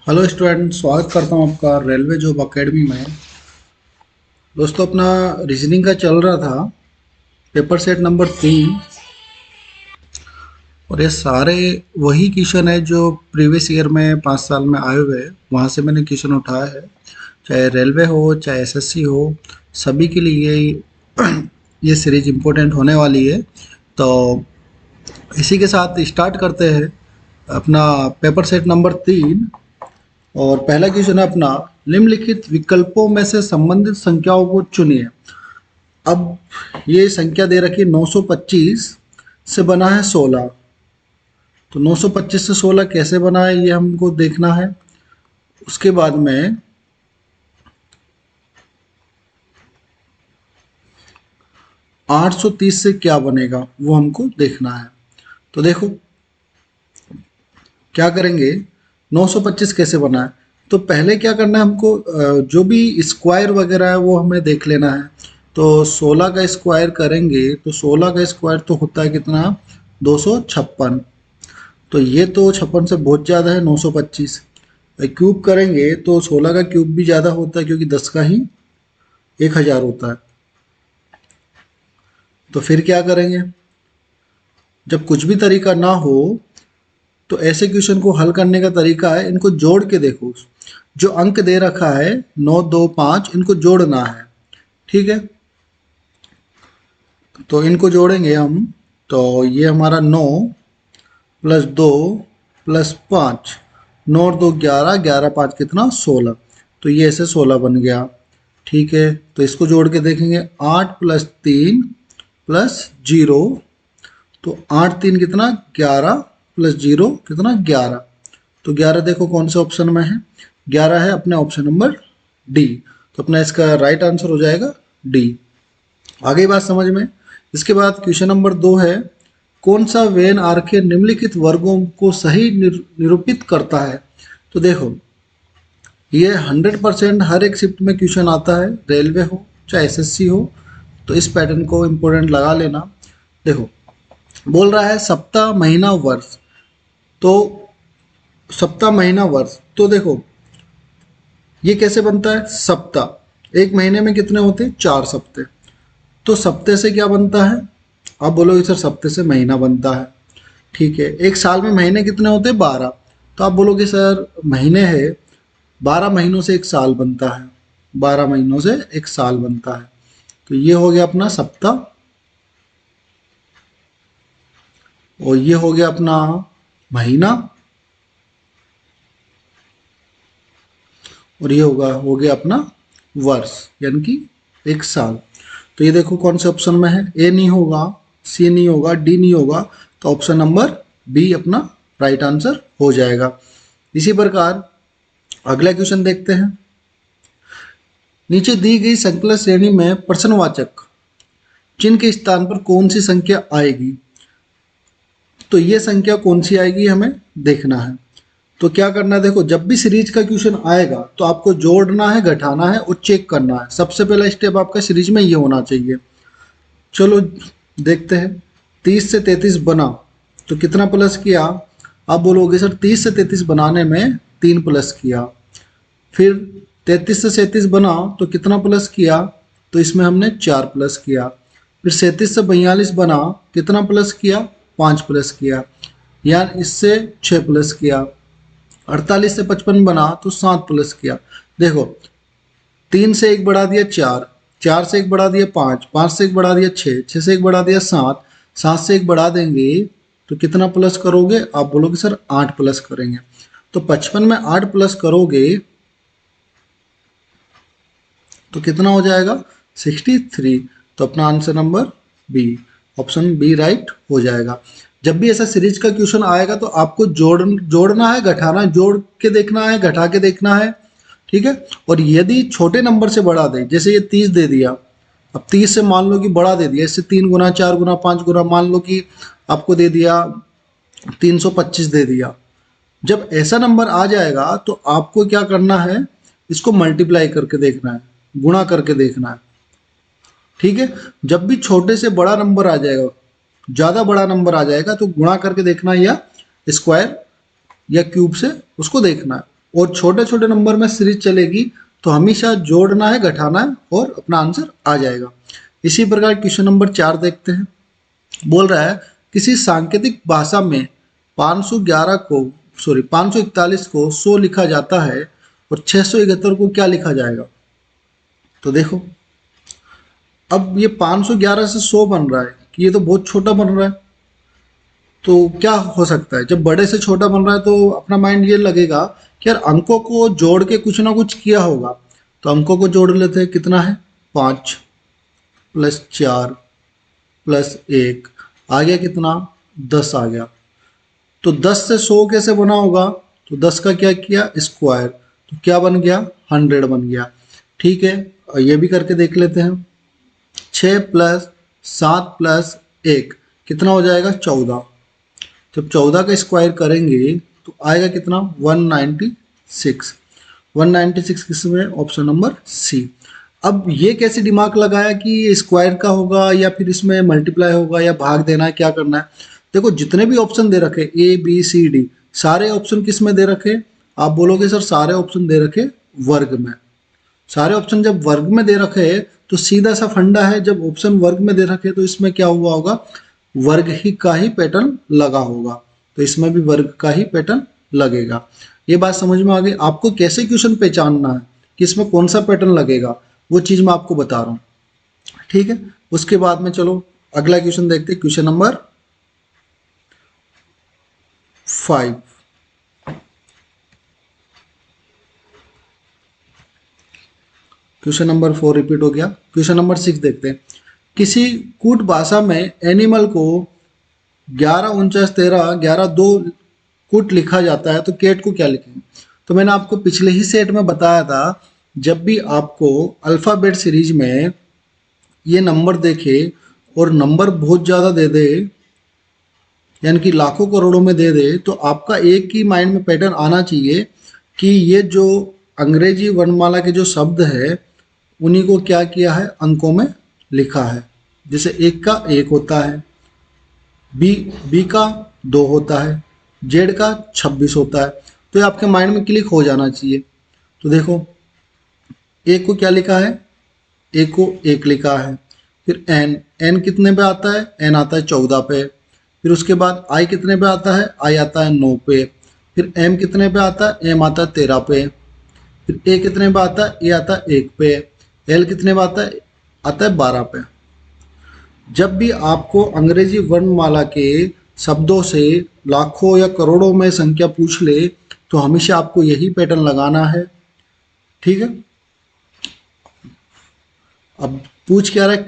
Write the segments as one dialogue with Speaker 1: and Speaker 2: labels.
Speaker 1: Hello student, स्वागत करता हूँ आपका रेलवे जॉब एकेडमी में। दोस्तों, अपना रीजनिंग का चल रहा था, पेपर सेट नंबर 3। और ये सारे वही क्वेश्चन है जो प्रीवियस ईयर में 5 साल में आए हुए हैं, वहाँ से मैंने क्वेश्चन उठाया है। चाहे रेलवे हो चाहे एसएससी हो, सभी के लिए ये सीरीज इम्पोर्टेंट होने वाली है। तो इसी के साथ स्टार्ट करते हैं अपना पेपर सेट नंबर 3। और पहला क्वेश्चन है अपना, निम्नलिखित विकल्पों में से संबंधित संख्याओं को चुनिए। अब ये संख्या दे रखी है 925 से बना है 16। तो 925 से 16 कैसे बना है ये हमको देखना है। उसके बाद में 830 से क्या बनेगा वो हमको देखना है। तो देखो क्या करेंगे, 925 कैसे बना है। तो पहले क्या करना है हमको, जो भी स्क्वायर वगैरह है वो हमें देख लेना है। तो 16 का स्क्वायर करेंगे तो 16 का स्क्वायर तो होता है कितना, 256। तो ये तो 56 से बहुत ज़्यादा है 925। क्यूब करेंगे तो 16 का क्यूब भी ज़्यादा होता है, क्योंकि 10 का ही 1000 होता है। तो फिर क्या करेंगे, जब कुछ भी तरीका ना हो तो ऐसे क्वेश्चन को हल करने का तरीका है, इनको जोड़ के देखो। जो अंक दे रखा है 9, 2, 5, इनको जोड़ना है। ठीक है, तो इनको जोड़ेंगे हम। तो ये हमारा 9 + 2 + 5, 9 और 2 11, 11 5 कितना 16। तो ये ऐसे 16 बन गया। ठीक है, तो इसको जोड़ के देखेंगे, 8 + 3 + 0। तो 8 3 कितना 11 + 0 कितना 11। तो 11 देखो कौन से ऑप्शन में है, 11 है अपने ऑप्शन नंबर डी। तो अपना इसका राइट आंसर हो जाएगा डी। आगे बात समझ में। इसके बाद क्वेश्चन नंबर 2 है, कौन सा वेन आर्के निम्नलिखित वर्गों को सही निरूपित करता है। तो देखो ये 100% हर एक शिफ्ट में क्वेश्चन आता है, रेलवे हो चाहे एसएससी हो। तो इस पैटर्न को इम्पोर्टेंट लगा लेना। देखो बोल रहा है सप्ताह महीना वर्ष। तो सप्ताह महीना वर्ष, तो देखो ये कैसे बनता है, सप्ताह एक महीने में कितने होते हैं, 4 सप्ते। तो सप्ते से क्या बनता है, आप बोलोगे सर सप्ते से महीना बनता है। ठीक है, एक साल में महीने कितने होते हैं, 12। तो आप बोलोगे सर महीने है, 12 महीनों से एक साल बनता है, 12 महीनों से एक साल बनता है। तो ये हो गया अपना सप्ताह, और ये हो गया अपना महीना, और ये हो गया अपना वर्ष, यानी कि एक साल। तो ये देखो कौन से ऑप्शन में है, ए नहीं होगा, सी नहीं होगा, डी नहीं होगा। तो ऑप्शन नंबर बी अपना राइट आंसर हो जाएगा। इसी प्रकार अगला क्वेश्चन देखते हैं। नीचे दी गई संकलन श्रेणी में प्रश्नवाचक चिन्ह के स्थान पर कौन सी संख्या आएगी। तो ये संख्या कौन सी आएगी हमें देखना है। तो क्या करना है, देखो जब भी सीरीज का क्वेश्चन आएगा तो आपको जोड़ना है, घटाना है और चेक करना है। सबसे पहला स्टेप आपका सीरीज में ये होना चाहिए। चलो देखते हैं, 30 से 33 बना तो कितना प्लस किया। आप बोलोगे सर 30 से 33 बनाने में 3 प्लस किया। फिर 33 से 37 बना तो कितना प्लस किया, तो इसमें हमने 4 प्लस किया। फिर 37 से 42 बना, कितना प्लस किया, 5 प्लस किया, यानी इससे 6 प्लस किया। 48 से 55 बना तो 7 प्लस किया। देखो 3 से 1 बढ़ा दिया 4, 4 से 1 बढ़ा दिया 5, 5 से 1 बढ़ा दिया 6, 6 से 1 बढ़ा दिया 7, 7 से 1 बढ़ा देंगे तो कितना प्लस करोगे, आप बोलोगे सर 8 प्लस करेंगे। तो 55 में 8 प्लस करोगे तो कितना हो जाएगा, 63। तो अपना answer number B, option B right हो जाएगा। जब भी ऐसा सीरीज का क्वेश्चन आएगा तो आपको जोड़ना है, घटाना है, जोड़ के देखना है, घटा के देखना है। ठीक है, और यदि छोटे नंबर से बढ़ा दे, जैसे ये 30 दे दिया, अब 30 से मान लो कि बड़ा दे दिया, इससे 3 गुना 4 गुना 5 गुना, मान लो कि आपको दे दिया 325 दे दिया। जब ऐसा नंबर आ जाएगा तो आपको क्या करना है, इसको मल्टीप्लाई करके देखना है, गुणा करके देखना है। ठीक है, जब भी छोटे से बड़ा नंबर आ जाएगा, ज़्यादा बड़ा नंबर आ जाएगा तो गुणा करके देखना है, या स्क्वायर या क्यूब से उसको देखना है। और छोटे छोटे नंबर में सीरीज चलेगी तो हमेशा जोड़ना है, घटाना है और अपना आंसर आ जाएगा। इसी प्रकार क्वेश्चन नंबर 4 देखते हैं। बोल रहा है किसी सांकेतिक भाषा में 541 को 100 लिखा जाता है और 671 को क्या लिखा जाएगा। तो देखो अब ये 511 से 100 बन रहा है कि ये तो बहुत छोटा बन रहा है, तो क्या हो सकता है। जब बड़े से छोटा बन रहा है तो अपना माइंड ये लगेगा कि यार अंकों को जोड़ के कुछ ना कुछ किया होगा। तो अंकों को जोड़ लेते हैं, कितना है 5 + 4 + 1 आ गया कितना 10 आ गया। तो 10 से 100 कैसे बना होगा, तो 10 का क्या किया स्क्वायर, तो क्या बन गया 100 बन गया। ठीक है, और ये भी करके देख लेते हैं। 6 + 7 + 1 कितना हो जाएगा 14। जब 14 का स्क्वायर करेंगे तो आएगा कितना 196। 196 किसमें, ऑप्शन नंबर सी। अब ये कैसे दिमाग लगाया कि ये स्क्वायर का होगा या फिर इसमें मल्टीप्लाई होगा या भाग देना है, क्या करना है। देखो जितने भी ऑप्शन दे रखे ए बी सी डी, सारे ऑप्शन किस में दे रखे, आप बोलोगे सर सारे ऑप्शन दे रखे वर्ग में। सारे ऑप्शन जब वर्ग में दे रखे हैं तो सीधा सा फंडा है, जब ऑप्शन वर्ग में दे रखे तो इसमें क्या हुआ होगा, वर्ग ही का ही पैटर्न लगा होगा। तो इसमें भी वर्ग का ही पैटर्न लगेगा। ये बात समझ में आ गई। आपको कैसे क्वेश्चन पहचानना है कि इसमें कौन सा पैटर्न लगेगा, वो चीज मैं आपको बता रहा हूँ। ठीक है, उसके बाद में चलो अगला क्वेश्चन देखते हैं। Question number 5। Question number 4 repeat हो गया। क्वेश्चन नंबर 6 देखते हैं। किसी कूट भाषा में एनिमल को 11 49 13 11 2 कूट लिखा जाता है तो केट को क्या लिखेंगे। तो मैंने आपको पिछले ही सेट में बताया था, जब भी आपको अल्फ़ाबेट सीरीज में ये नंबर देखे और नंबर बहुत ज़्यादा दे दे, यानी कि लाखों करोड़ों में दे दे, तो आपका एक ही माइंड में पैटर्न आना चाहिए कि ये जो अंग्रेजी वर्णमाला के जो शब्द है उन्हीं को क्या किया है, अंकों में लिखा है। जैसे एक का 1 होता है, बी का 2 होता है, जेड का 26 होता है। तो ये आपके माइंड में क्लिक हो जाना चाहिए। तो देखो एक को क्या लिखा है, एक को 1 लिखा है। फिर एन कितने पे आता है, एन आता है 14 पे। फिर उसके बाद आई कितने पे आता है, आई आता है 9 पे। फिर एम कितने पे आता है, एम आता है 13 पे। फिर ए कितने पे आता है, ए आता है 1 पे। एल कितने पे आता है 12 पे। जब भी आपको अंग्रेजी वर्णमाला के शब्दों से लाखों या करोड़ों में संख्या पूछ ले तो हमेशा आपको यही पैटर्न लगाना है। ठीक है, अब पूछ क्या रहा है,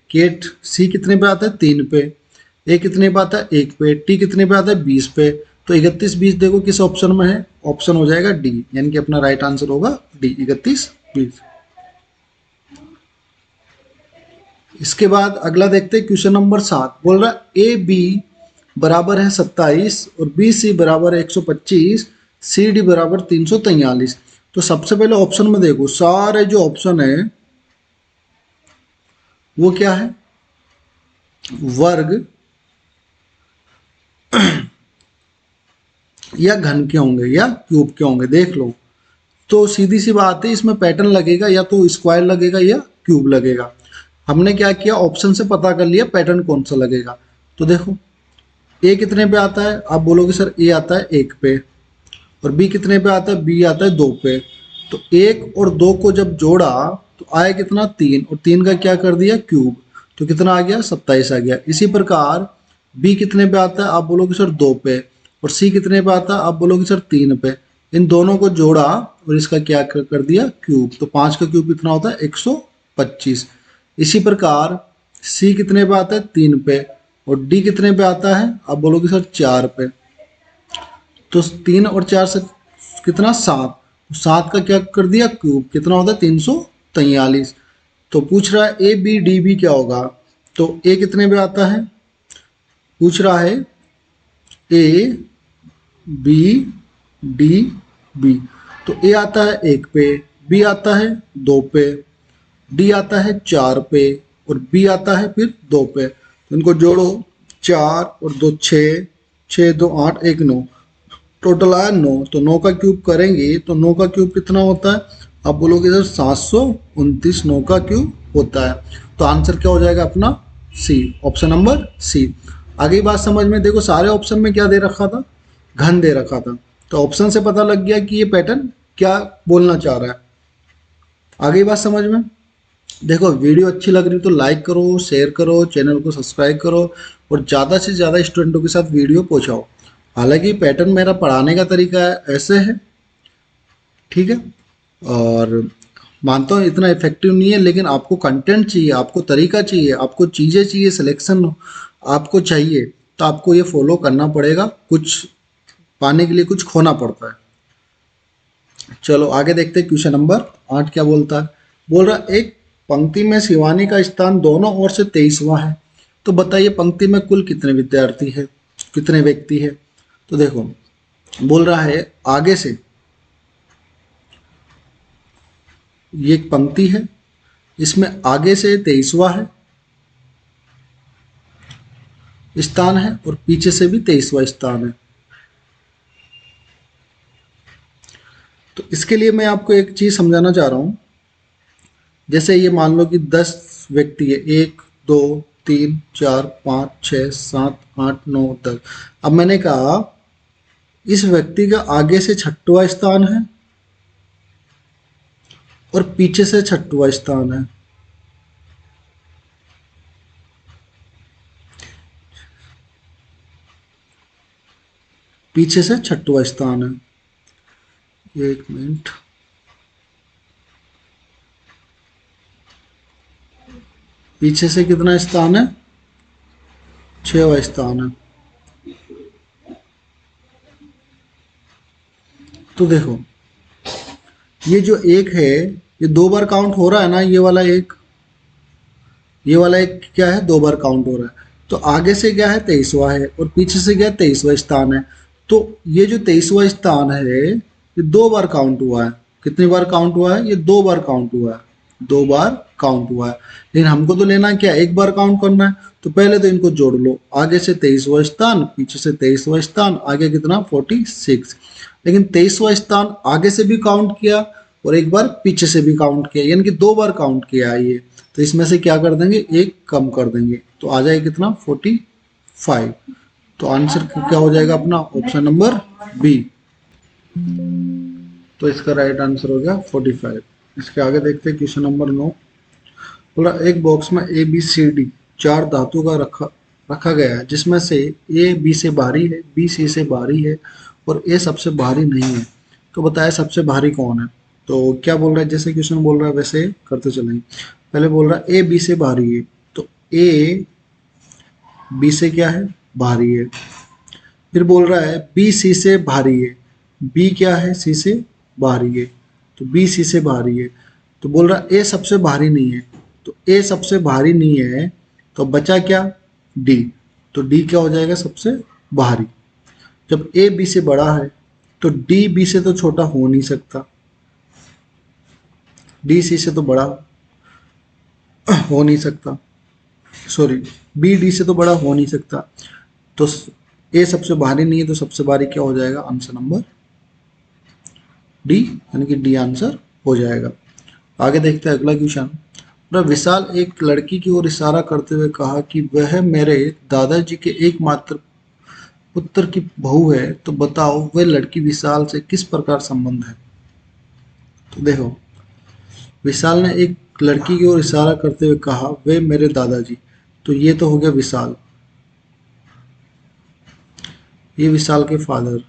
Speaker 1: केट सी कितने पे आता है 3 पे, ए कितने पे आता है 1 पे, टी कितने पे आता है 20 पे। तो 31 20 देखो किस ऑप्शन में है, ऑप्शन हो जाएगा डी, यानी कि अपना राइट आंसर होगा डी 31 20। इसके बाद अगला देखते हैं क्वेश्चन नंबर 7। बोल रहा है ए बी बराबर है 27 और बी सी बराबर है 125, सी डी बराबर 343। तो सबसे पहले ऑप्शन में देखो, सारे जो ऑप्शन है वो क्या है, वर्ग या घन के होंगे या क्यूब के होंगे। देख लो, तो सीधी सी बात है, इसमें पैटर्न लगेगा या तो स्क्वायर लगेगा या क्यूब लगेगा। हमने क्या किया, ऑप्शन से पता कर लिया पैटर्न कौन सा लगेगा। तो देखो ए कितने पे आता है, आप बोलोगे सर ए आता है 1 पे, और बी कितने पे आता है, बी आता है 2 पे। तो 1 और 2 को जब जोड़ा तो आया कितना 3, और 3 का क्या कर दिया क्यूब, तो कितना आ गया 27 आ गया। इसी प्रकार बी कितने पे आता है, आप बोलोगे सर 2 पे, और सी कितने पे आता है, आप बोलोगे सर 3 पे। इन दोनों को जोड़ा और इसका क्या कर दिया क्यूब, तो 5 का क्यूब कितना होता है 125। इसी प्रकार सी कितने पे आता है 3 पे, और डी कितने पे आता है, आप बोलोगे सर 4 पे। तो 3 और 4 से कितना 7, 7 का क्या कर दिया क्यूब, कितना होता है 343। तो पूछ रहा है ए बी डी बी क्या होगा, तो ए कितने पे आता है, पूछ रहा है ए बी डी बी। तो ए आता है 1 पे, बी आता है 2 पे, डी आता है 4 पे, और बी आता है फिर 2 पे। तो इनको जोड़ो, 4 और 2 6, 6 2 8 1 9, टोटल आया 9, तो 9 का क्यूब करेंगे तो 9 का क्यूब कितना होता है? आप बोलोगे सर 729 9 का क्यूब होता है। तो आंसर क्या हो जाएगा अपना? सी, ऑप्शन नंबर सी। आगे बात समझ में, देखो सारे ऑप्शन में क्या दे रखा था? घन दे रखा था। तो ऑप्शन से पता लग गया कि ये पैटर्न क्या बोलना चाह रहा है। आगे बात समझ में। देखो वीडियो अच्छी लग रही तो लाइक करो, शेयर करो, चैनल को सब्सक्राइब करो और ज़्यादा से ज़्यादा स्टूडेंटों के साथ वीडियो पहुंचाओ। हालांकि पैटर्न मेरा पढ़ाने का तरीका ऐसे है, ठीक है, और मानता हूँ इतना इफेक्टिव नहीं है, लेकिन आपको कंटेंट चाहिए, आपको तरीका चाहिए, आपको चीज़ें चाहिए, सिलेक्शन आपको चाहिए, तो आपको ये फॉलो करना पड़ेगा। कुछ पाने के लिए कुछ खोना पड़ता है। चलो आगे देखते हैं। क्वेश्चन नंबर 8 क्या बोलता है? बोल रहा एक पंक्ति में शिवानी का स्थान दोनों ओर से 23वां है, तो बताइए पंक्ति में कुल कितने विद्यार्थी है, कितने व्यक्ति है? तो देखो बोल रहा है आगे से, ये एक पंक्ति है, इसमें आगे से 23वां है स्थान है और पीछे से भी 23वां स्थान है। तो इसके लिए मैं आपको एक चीज समझाना चाह रहा हूं। जैसे ये मान लो कि 10 व्यक्ति है, 1 2 3 4 5 6 7 8 9 10। अब मैंने कहा इस व्यक्ति का आगे से 6वां स्थान है और पीछे से 6वां स्थान है। पीछे से 6वां स्थान है। एक मिनट, पीछे से कितना स्थान है? 6वां स्थान है। तो देखो ये जो एक है ये 2 बार काउंट हो रहा है ना, ये वाला एक, ये वाला एक क्या है? 2 बार काउंट हो रहा है। तो आगे से क्या है? 23वां है और पीछे से क्या है? 23वां स्थान है। तो ये जो 23वां स्थान है ये 2 बार काउंट हुआ है। कितनी बार काउंट हुआ है? ये 2 बार काउंट हुआ है। 2 बार काउंट हुआ है। लेकिन हमको तो लेना क्या? एक बार काउंट करना है। तो पहले तो इनको जोड़ लो, आगे से 23वां स्थान, पीछे से 23वां स्थान, आगे कितना? 46। लेकिन 23वां स्थान आगे से भी काउंट किया और एक बार पीछे से भी काउंट किया, यानी कि 2 बार काउंट किया है ये। तो इसमें से क्या कर देंगे? एक कम कर देंगे, तो आ जाएगा कितना? 45। तो आंसर क्या हो जाएगा अपना? Option number B. तो इसका राइट आंसर हो गया 45। इसके आगे देखते हैं क्वेश्चन नंबर 9। बोला एक बॉक्स में ए बी सी डी 4 धातु का रखा रखा गया है, जिसमें से ए बी से भारी है, बी सी से भारी है और ए सबसे भारी नहीं है। तो बताया सबसे भारी कौन है? तो क्या बोल रहा है? जैसे क्वेश्चन बोल रहा है वैसे करते चलेंगे। पहले बोल रहा है ए बी से भारी है, तो ए बी से क्या है? भारी है। फिर बोल रहा है बी सी से भारी है, बी क्या है? सी से भारी है, तो बी सी से भारी है। तो बोल रहा है ए सबसे भारी नहीं है, तो ए सबसे भारी नहीं है, तो बचा क्या? डी। तो डी क्या हो जाएगा? सबसे भारी। जब ए बी से बड़ा है तो डी बी से तो छोटा हो नहीं सकता, डी सी से तो बड़ा हो नहीं सकता, सॉरी, बी डी से तो बड़ा हो नहीं सकता। तो ए सबसे भारी नहीं है, तो सबसे भारी क्या हो जाएगा? आंसर नंबर डी, यानी कि डी आंसर हो जाएगा। आगे देखते हैं अगला क्वेश्चन। विशाल एक लड़की की ओर इशारा करते हुए कहा कि वह मेरे दादाजी के एकमात्र पुत्र की बहू है, तो बताओ वह लड़की विशाल से किस प्रकार संबंध है? तो देखो विशाल ने एक लड़की की ओर इशारा करते हुए कहा वे मेरे दादाजी, तो ये तो हो गया विशाल, ये विशाल के फादर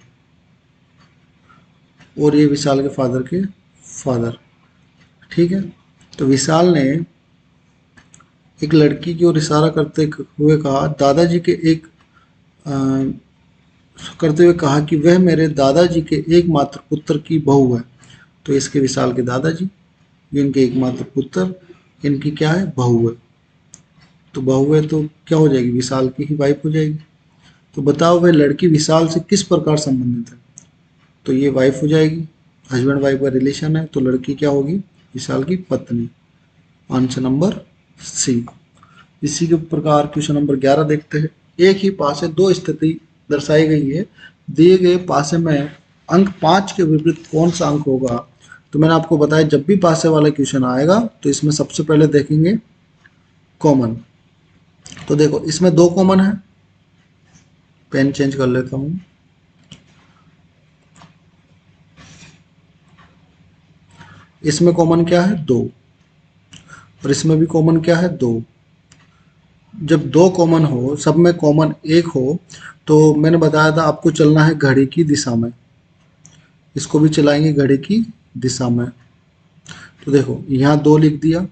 Speaker 1: और ये विशाल के फादर के फादर, ठीक है। तो विशाल ने एक लड़की की ओर इशारा करते हुए कहा दादाजी के एक करते हुए कहा कि वह मेरे दादाजी के एकमात्र पुत्र की बहू है। तो इसके विशाल के दादाजी, इनके एकमात्र पुत्र, इनकी क्या है? बहू है। तो बहू है तो क्या हो जाएगी? विशाल की ही वाइफ हो जाएगी। तो बताओ वह लड़की विशाल से किस प्रकार संबंधित है? तो ये वाइफ हो जाएगी, हस्बैंड वाइफ का रिलेशन है, तो लड़की क्या होगी? विशाल की पत्नी। Answer number C. इसी के प्रकार क्वेश्चन नंबर 11 देखते हैं। एक ही पास से दो स्थिति दर्शाई गई है, दिए गए पासे में अंक 5 के विपरीत कौन सा अंक होगा। तो मैंने आपको बताया जब भी पासे वाला क्वेश्चन आएगा तो इसमें सबसे पहले देखेंगे कॉमन। तो देखो इसमें 2 कॉमन है, पेन चेंज कर लेता हूँ। इसमें कॉमन क्या है 2, और इसमें भी कॉमन क्या है 2। जब 2 कॉमन हो, सब में कॉमन 1 हो, तो मैंने बताया था आपको चलना है घड़ी की दिशा में। इसको भी चलाएंगे घड़ी की दिशा में। तो देखो यहाँ 2 लिख दिया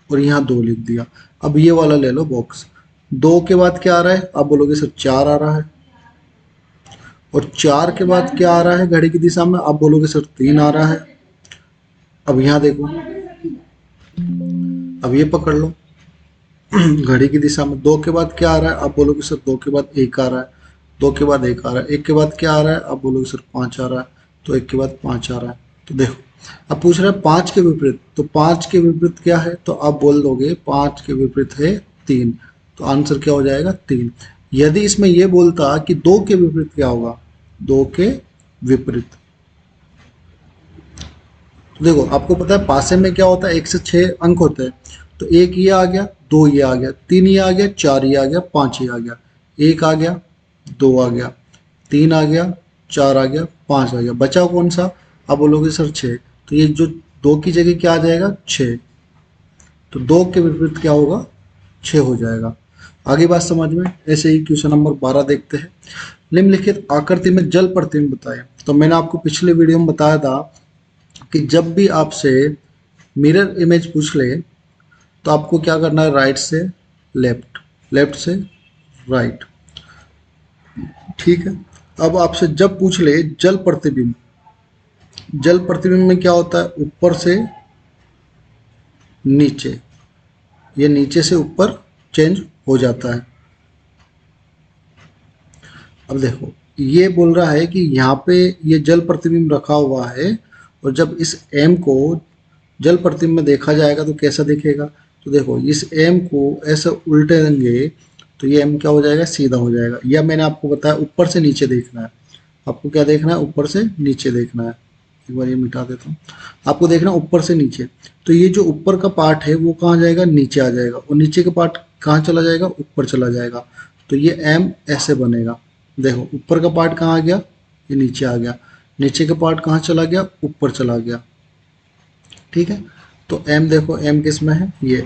Speaker 1: और यहाँ 2 लिख दिया। अब ये वाला ले लो बॉक्स। 2 के बाद क्या आ रहा है, आप बोलोगे सर 4 आ रहा है। और 4 के बाद क्या आ रहा है घड़ी की दिशा में, आप बोलोगे सर 3 आ रहा है। अब यहाँ देखो, अब ये पकड़ लो घड़ी की दिशा में 2 के बाद क्या आ रहा है, आप बोलोगे सर 2 के बाद 1 आ रहा है। 2 के बाद 1 आ रहा है। 1 के बाद क्या आ रहा है, आप बोलोगे सर 5 आ रहा है। तो 1 के बाद 5 आ रहा है। तो देखो अब पूछ रहा है 5 के विपरीत, तो 5 के विपरीत क्या है, तो आप बोल दोगे 5 के विपरीत है 3। तो आंसर क्या हो जाएगा 3। यदि इसमें ये बोलता कि 2 के विपरीत क्या होगा, 2 के विपरीत, तो देखो आपको पता है पासे में क्या होता है, 1 से 6 अंक होते हैं। तो 1 ये आ गया, 2 ये आ गया, 3 ये आ गया, 4 ये आ गया, 5 ये आ गया। 1 आ गया, 2 आ गया, 3 आ गया, 4 आ गया, 5 आ गया। बचा कौन सा, आप बोलोगे सर 6। तो ये जो 2 की जगह क्या आ जाएगा 6। तो 2 के विपरीत क्या होगा 6 हो जाएगा। आगे बात समझ में। ऐसे ही क्वेश्चन नंबर 12 देखते हैं। निम्नलिखित आकृति में जल प्रतिबिंब बताएं। तो मैंने आपको पिछले वीडियो में बताया था कि जब भी आपसे मिरर इमेज पूछ ले तो आपको क्या करना है, राइट से लेफ्ट, लेफ्ट से राइट। ठीक है। अब आपसे जब पूछ ले जल प्रतिबिंब, जल प्रतिबिंब में क्या होता है, ऊपर से नीचे, ये नीचे से ऊपर चेंज हो जाता है। अब देखो ये बोल रहा है कि यहाँ पे ये जल प्रतिबिंब रखा हुआ है, और जब इस एम को जल प्रतिबिंब में देखा जाएगा तो कैसा दिखेगा। तो देखो इस एम को ऐसे उल्टे देंगे तो ये एम क्या हो जाएगा, सीधा हो जाएगा। या मैंने आपको बताया ऊपर से नीचे देखना है। आपको क्या देखना है, ऊपर से नीचे देखना है। एक बार ये मिटा देता हूँ। आपको देखना है ऊपर से नीचे। तो ये जो ऊपर का पार्ट है वो कहाँ जाएगा, नीचे आ जाएगा, और नीचे का पार्ट कहाँ चला जाएगा, ऊपर चला जाएगा। तो ये एम ऐसे बनेगा। देखो ऊपर का पार्ट कहाँ आ गया, ये नीचे आ गया। नीचे का पार्ट कहाँ चला गया, ऊपर चला गया। ठीक है। तो एम देखो एम किस में है, ये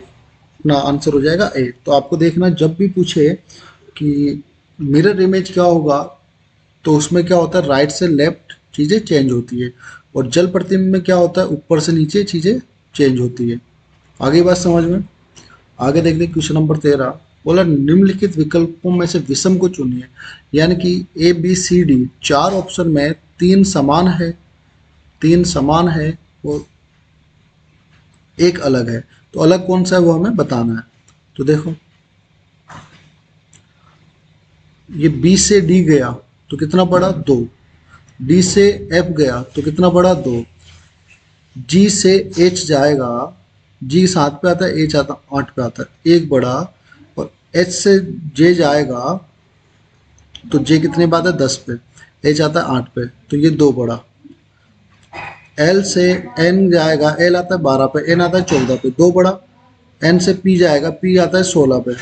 Speaker 1: अपना आंसर हो जाएगा ए। तो आपको देखना जब भी पूछे कि मिरर इमेज क्या होगा, तो उसमें क्या होता है राइट से लेफ्ट चीज़ें चेंज होती है, और जल प्रतिबिंब में क्या होता है ऊपर से नीचे चीज़ें चेंज होती है। आगे बात समझ में। आगे देखते हैं क्वेश्चन नंबर 13। बोला निम्नलिखित विकल्पों में से विषम को चुनिए। यानी कि A B C D 4 option में 3 समान है, 3 समान है और एक अलग है। तो अलग कौन सा है वो हमें बताना है। तो देखो ये बी से डी गया तो कितना पड़ा 2, डी से एफ गया तो कितना पड़ा 2, जी से एच जाएगा, जी 7 पे आता है, एच आता 8 पे आता है, एक बड़ा। और एच से जे जाएगा तो जे कितने पे आता है 10 पे, एच आता है 8 पे, तो ये 2 बड़ा। एल से एन जाएगा, एल आता है 12 पे, एन आता है 14 पे, 2 बड़ा। एन से पी जाएगा, पी आता है 16 पे,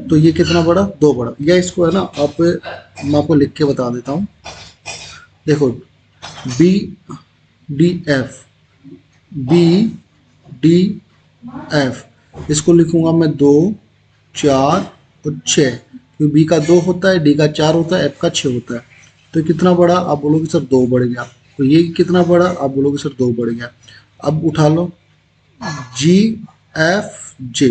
Speaker 1: तो ये कितना बड़ा 2 बड़ा। या इसको है ना आप, मैं आपको लिख के बता देता हूँ। देखो B D F, B D F, इसको लिखूंगा मैं 2 4 और 6, क्योंकि बी का 2 होता है, डी का 4 होता है, एफ का 6 होता है। तो कितना बड़ा, आप बोलोगे सर 2 बढ़ गया। तो ये कितना बड़ा, आप बोलोगे सर 2 बढ़ गया। अब उठा लो जी एफ जे,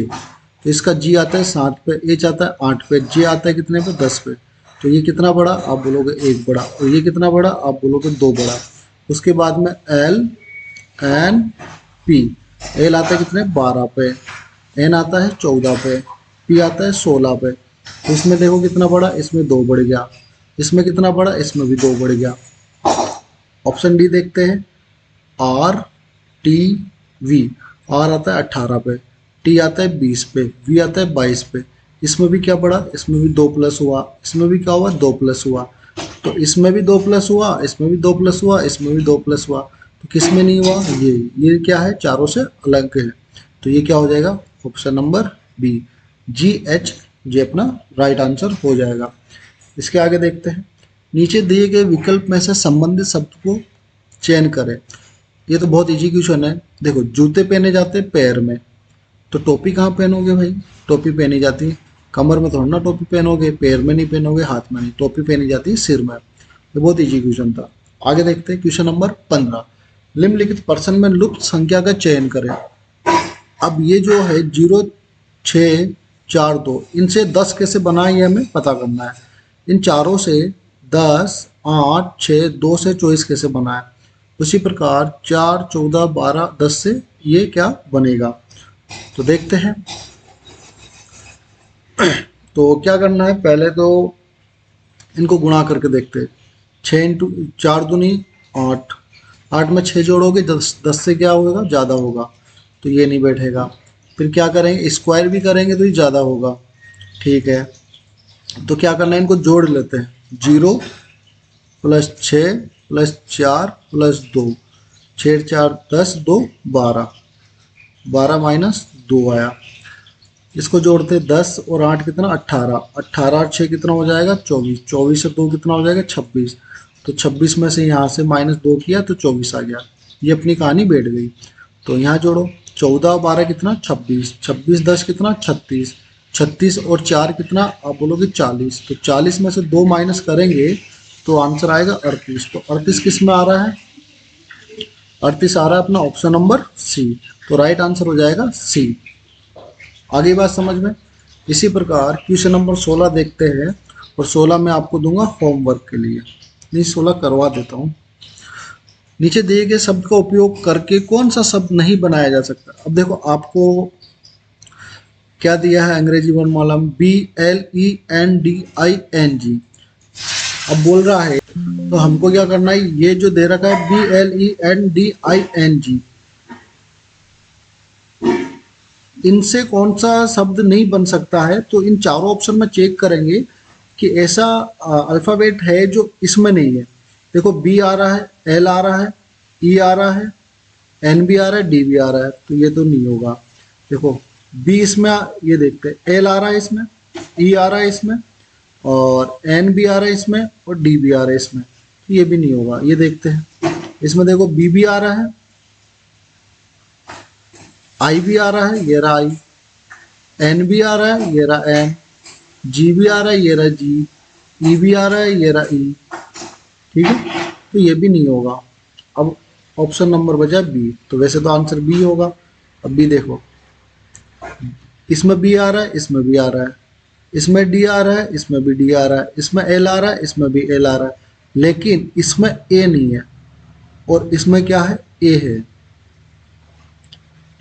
Speaker 1: तो इसका जी आता है 7 पे, एच आता है 8 पे, जे आता है कितने पे 10 पे। तो ये कितना बड़ा, आप बोलोगे 1 बड़ा। और ये कितना बड़ा, आप बोलोगे 2 बड़ा। उसके बाद में एल एन पी, एल आता है कितने 12 पे, एन आता है 14 पे, पी आता है 16 पे। तो इसमें देखो कितना बड़ा, इसमें 2 बढ़ गया। इसमें कितना बड़ा, इसमें भी 2 बढ़ गया। ऑप्शन डी देखते हैं, आर टी वी। आर आता है 18 पे, टी आता है 20 पे, वी आता है 22 पे। इसमें भी क्या बढ़ा, इसमें भी 2 प्लस हुआ, इसमें भी क्या हुआ 2 प्लस हुआ। तो इसमें भी 2 प्लस हुआ, इसमें भी 2 प्लस हुआ, इसमें भी 2 प्लस हुआ, तो किस में नहीं हुआ? ये क्या है? चारों से अलग है, तो ये क्या हो जाएगा? Option number B, G H, ये अपना राइट आंसर हो जाएगा। इसके आगे देखते हैं, नीचे दिए गए विकल्प में से संबंधित शब्द को चयन करें। ये तो बहुत इजी क्वेश्चन है। देखो, जूते पहने जाते हैं पैर में, तो टोपी कहाँ पहनोगे भाई? टोपी पहनी जाती है कमर में, थोड़ा ना टोपी पहनोगे, पैर में नहीं पहनोगे, हाथ में नहीं, टोपी पहनी जाती है सिर में। ये बहुत इजी क्वेश्चन था। आगे देखते हैं क्वेश्चन नंबर 15, निम्नलिखित प्रश्न में लुप्त संख्या का चयन करें। अब ये जो है 0, 6, 4, 2, इनसे 10 कैसे बनाए ये हमें पता करना है। इन चारों से 10, 8, 6, 2 से 24 कैसे बनाए। उसी प्रकार 4, 14, 12, 10 से ये क्या बनेगा, तो देखते हैं। तो क्या करना है, पहले तो इनको गुणा करके देखते हैं। 6 इंटू 4 दूनी 8, 8 में 6 जोड़ोगे 10, 10 से क्या होगा? ज़्यादा होगा, तो ये नहीं बैठेगा। फिर क्या करेंगे, स्क्वायर भी करेंगे तो ये ज़्यादा होगा। ठीक है, तो क्या करना है, इनको जोड़ लेते हैं। 0 प्लस 6 प्लस 4 प्लस 2, 6 4 10, 2 12, 12 माइनस 2 आया। इसको जोड़ते 10 और 8 कितना? 18, 18 और 6 कितना हो जाएगा? 24, 24 से 2 कितना हो जाएगा? 26, तो 26 में से यहाँ से -2 किया तो 24 आ गया। ये अपनी कहानी बैठ गई। तो यहाँ जोड़ो, 14 और 12 कितना? 26, 26 10 कितना? 36, 36 और 4 कितना? आप बोलोगे 40, तो 40 में से 2 माइनस करेंगे तो आंसर आएगा 38। तो 38 किस में आ रहा है? 38 आ रहा है अपना ऑप्शन नंबर सी, तो राइट आंसर हो जाएगा सी। आगे बात समझ में। इसी प्रकार क्वेश्चन नंबर 16 देखते हैं, और 16 में आपको दूंगा होमवर्क के लिए, नहीं 16 करवा देता हूँ। नीचे दिए गए शब्द का उपयोग करके कौन सा शब्द नहीं बनाया जा सकता। अब देखो, आपको क्या दिया है अंग्रेजी वर्णमाला में? BLENDING। अब बोल रहा है तो हमको क्या करना है, ये जो दे रखा है BLENDING, इनसे कौन सा शब्द नहीं बन सकता है। तो इन चारों ऑप्शन में चेक करेंगे कि ऐसा अल्फ़ाबेट है जो इसमें नहीं है। देखो, बी आ रहा है, एल आ रहा है, ई आ रहा है, एन भी आ रहा है, डी भी आ रहा है, तो ये तो नहीं होगा। देखो, बी इसमें ये देखते हैं, एल आ रहा है इसमें, ई आ रहा है इसमें, और एन भी आ रहा है इसमें, और डी भी आ रहा है इसमें, तो ये भी नहीं होगा। ये देखते हैं, इसमें देखो बी भी आ रहा है, आई भी आ रहा है, ये रहा आई, एन भी आ रहा है, ये रहा एन, जी भी आ रहा है, ये रहा जी, ई भी आ रहा है, ये रहा ई। ठीक है, तो ये भी नहीं होगा। अब ऑप्शन नंबर बचा बी, तो वैसे तो आंसर बी होगा। अब बी देखो, इसमें बी आ रहा है, इसमें भी आ रहा है, इसमें डी आ रहा है, इसमें भी डी आ रहा है, इसमें एल आ रहा है, इसमें भी एल आ रहा है, लेकिन इसमें ए नहीं है, और इसमें क्या है? ए है।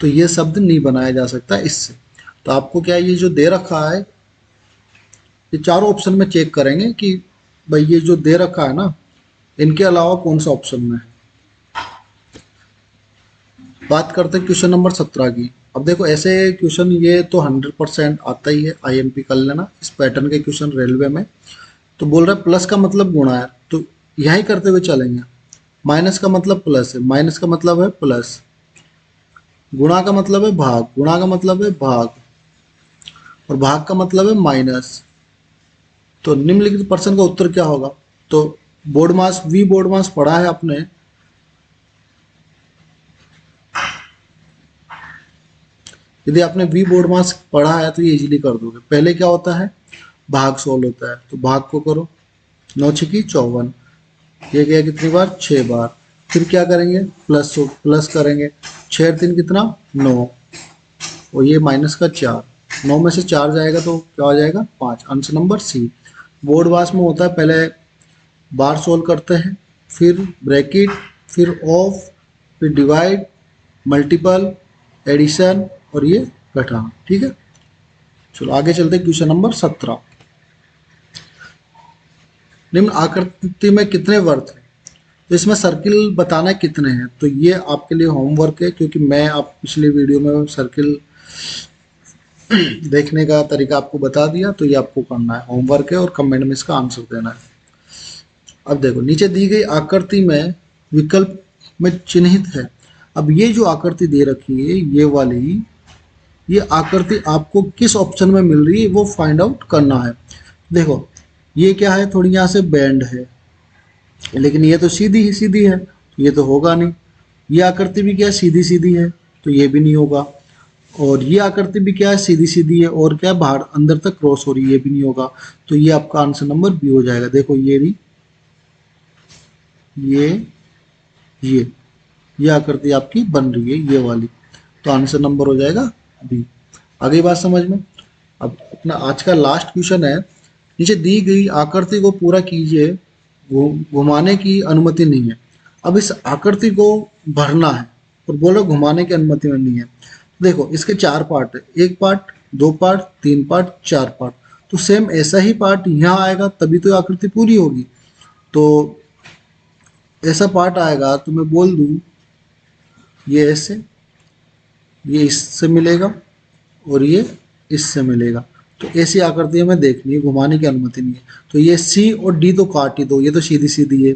Speaker 1: तो ये शब्द नहीं बनाया जा सकता इससे। तो आपको क्या, ये जो दे रखा है, ये चारों ऑप्शन में चेक करेंगे कि भाई ये जो दे रखा है ना, इनके अलावा कौन सा ऑप्शन में है। बात करते हैं क्वेश्चन नंबर 17 की। अब देखो, ऐसे क्वेश्चन ये तो 100% आता ही है, IMP कर लेना इस पैटर्न के क्वेश्चन रेलवे में। तो बोल रहा है प्लस का मतलब गुणा है, तो यही करते हुए चलेंगे। माइनस का मतलब प्लस है, माइनस का मतलब है प्लस, गुणा का मतलब है भाग, गुणा का मतलब है भाग, और भाग का मतलब है माइनस। तो निम्नलिखित प्रश्न का उत्तर क्या होगा। तो बोर्ड मास, वी बोर्ड मास पढ़ा है आपने। यदि आपने वी बोर्ड मास पढ़ा है तो ये इजीली कर दोगे। पहले क्या होता है, भाग सोल्व होता है, तो भाग को करो, 9 छकी 54, ये गया कितनी बार? 6 बार। फिर क्या करेंगे, प्लस प्लस करेंगे, 6 3 कितना? 9, और ये माइनस का 4, 9 में से 4 जाएगा तो क्या हो जाएगा? 5। आंसर नंबर सी। बोर्ड वास में होता है, पहले बार सोल्व करते हैं, फिर ब्रैकेट, फिर ऑफ, फिर डिवाइड, मल्टीपल, एडिशन, और ये घटाना। ठीक है, चलो आगे चलते हैं। क्वेश्चन नंबर 17, निम्न आकृति में कितने वर्ग हैं। तो इसमें सर्किल बताना है कितने हैं। तो ये आपके लिए होमवर्क है, क्योंकि मैं आप पिछले वीडियो में सर्किल देखने का तरीका आपको बता दिया, तो ये आपको करना है, होमवर्क है, और कमेंट में इसका आंसर देना है। अब देखो नीचे दी गई आकृति में विकल्प में चिन्हित है। अब ये जो आकृति दे रखी है ये वाली, ये आकृति आपको किस ऑप्शन में मिल रही है वो फाइंड आउट करना है। देखो ये क्या है, थोड़ी यहाँ से बैंड है, लेकिन ये तो सीधी ही सीधी है, तो ये तो होगा नहीं। ये आकृति भी क्या है, सीधी सीधी है, तो ये भी नहीं होगा। और ये आकृति भी क्या है, सीधी सीधी है और क्या है, बाहर अंदर तक क्रॉस हो रही है, ये भी नहीं होगा। तो ये आपका आंसर नंबर बी हो जाएगा। देखो ये भी, ये ये ये आकृति आपकी बन रही है ये वाली, तो आंसर नंबर हो जाएगा बी। आगे बात समझ में। अब अपना आज का लास्ट क्वेश्चन है, नीचे दी गई आकृति को पूरा कीजिए, घुमाने की अनुमति नहीं है। अब इस आकृति को भरना है और बोलो घुमाने की अनुमति में नहीं है। देखो इसके चार पार्ट है, एक पार्ट, दो पार्ट, तीन पार्ट, चार पार्ट। तो सेम ऐसा ही पार्ट यहाँ आएगा तभी तो आकृति पूरी होगी। तो ऐसा पार्ट आएगा तो मैं बोल दूं ये ऐसे, ये इससे मिलेगा और ये इससे मिलेगा। तो ऐसी आकृति हमें देखनी है, घुमाने की अनुमति नहीं है। तो ये सी और डी तो काट ही दो, ये तो सीधी सीधी है।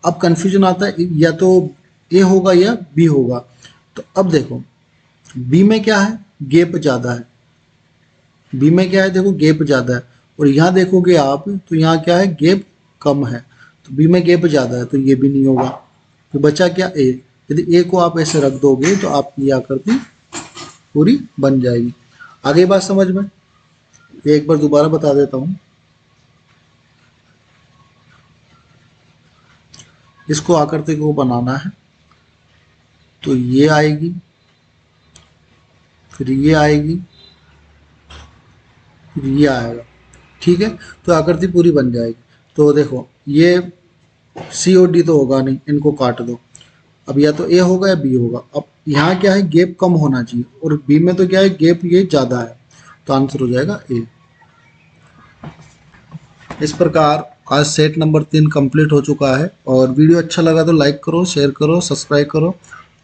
Speaker 1: अब कंफ्यूजन आता है या तो ए होगा या बी होगा। तो अब देखो बी में क्या है, गैप ज़्यादा है। बी में क्या है, देखो गैप ज़्यादा है, और यहाँ देखोगे आप तो यहाँ क्या है, गैप कम है। तो बी में गैप ज़्यादा है तो ये भी नहीं होगा। तो बचा क्या, ए। यदि ए को आप ऐसे रख दोगे तो आपकी आकृति पूरी बन जाएगी। आगे बात समझ में, एक बार दोबारा बता देता हूँ। इसको आकृति को बनाना है तो ये आएगी, फिर ये आएगी, फिर ये आएगा, ठीक है। तो आकृति पूरी बन जाएगी। तो देखो ये सी और डी तो होगा नहीं, इनको काट दो। अब या तो ए होगा या बी होगा। अब यहाँ क्या है, गैप कम होना चाहिए, और बी में तो क्या है, गैप ये ज़्यादा है, तो आंसर हो जाएगा ए। इस प्रकार आज सेट नंबर 3 कंप्लीट हो चुका है। और वीडियो अच्छा लगा तो लाइक करो, शेयर करो, सब्सक्राइब करो,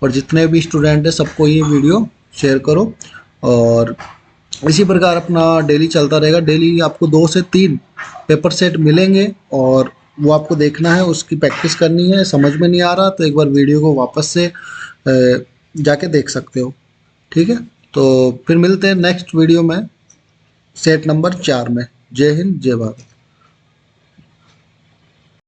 Speaker 1: और जितने भी स्टूडेंट हैं सबको ये वीडियो शेयर करो। और इसी प्रकार अपना डेली चलता रहेगा। डेली आपको 2 से 3 पेपर सेट मिलेंगे और वो आपको देखना है, उसकी प्रैक्टिस करनी है। समझ में नहीं आ रहा तो एक बार वीडियो को वापस से जाके देख सकते हो, ठीक है। तो फिर मिलते हैं नेक्स्ट वीडियो में सेट नंबर 4 में। जय हिंद, जय भारत।